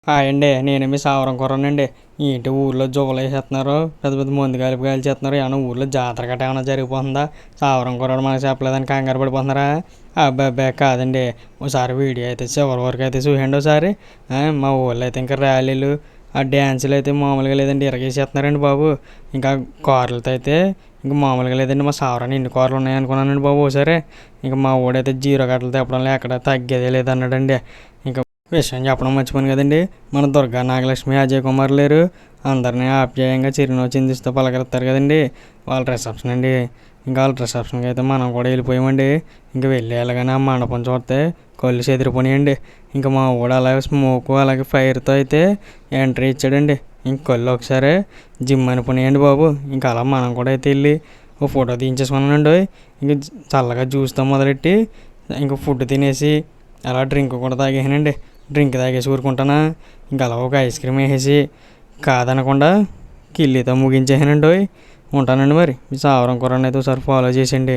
Hi అండి. నేను మీ సావరం కుర్రానండి. ఏంటి ఊర్లో జువ్వలేసేస్తున్నారు, పెద్ద పెద్ద మందు కలిపి కాల్చేస్తున్నారు. ఏమన్నా ఊర్లో జాతర గట్ట ఏమైనా జరిగిపోతుందా? సావరం కుర్రాడు మనకు చెప్పలేదని కంగారు పడిపోతున్నారా? అబ్బాయి కాదండి. ఒకసారి వీడియో అయితే చివరి వరకు అయితే చూడండి ఒకసారి. మా ఊళ్ళో అయితే ఇంకా ర్యాలీలు ఆ డ్యాన్సులు అయితే మామూలుగా లేదండి, ఇరగేసేస్తున్నారండి బాబు. ఇంకా కార్లతో అయితే ఇంకా మామూలుగా లేదండి. మా సావరాన్ని ఎన్ని కార్లు ఉన్నాయి అనుకున్నానండి బాబు ఒకసారి. ఇంకా మా ఊడైతే జీరో గట్టలు తిప్పడంలో ఎక్కడ తగ్గేదే లేదన్నాడండి. ఇంకా విషయం చెప్పడం మర్చిపోయాను కదండి. మన దుర్గా నాగలక్ష్మి, అజయ్ కుమార్ లేరు, అందరినీ ఆప్యాయంగా చిరునవ్వు చిందిస్తూ పలకరిస్తారు కదండి. వాళ్ళ రిసెప్షన్ అండి. ఇంకా వాళ్ళ రిసెప్షన్కి అయితే మనం కూడా వెళ్ళిపోయామండి. ఇంకా వెళ్ళి వెళ్ళగానే ఆ మండపం చూస్తే కళ్ళు చెదిరిపోయాయండి. ఇంకా మా ఊడు అలాగే స్మోకు అలాగే ఫైర్తో అయితే ఎంట్రీ ఇచ్చాడండి. ఇంక కళ్ళు ఒకసారి జిమ్ అనిపోయాయండి బాబు. ఇంకా అలా మనం కూడా అయితే వెళ్ళి ఓ ఫోటో తీయించేసుకున్నానండి. ఇంక చల్లగా జ్యూస్తో మొదలెట్టి ఇంకా ఫుడ్ తినేసి అలా డ్రింక్ కూడా తాగేసానండి. డ్రింక్ తాగేసి ఊరుకుంటానా, ఇంకా అలా ఒక ఐస్ క్రీమ్ వేసేసి కాదనకుండా కిల్లీతో ముగించేసానండి. ఉంటానండి మరి. మీ సావరం కూరని అయితే ఒకసారి ఫాలో చేసేయండి.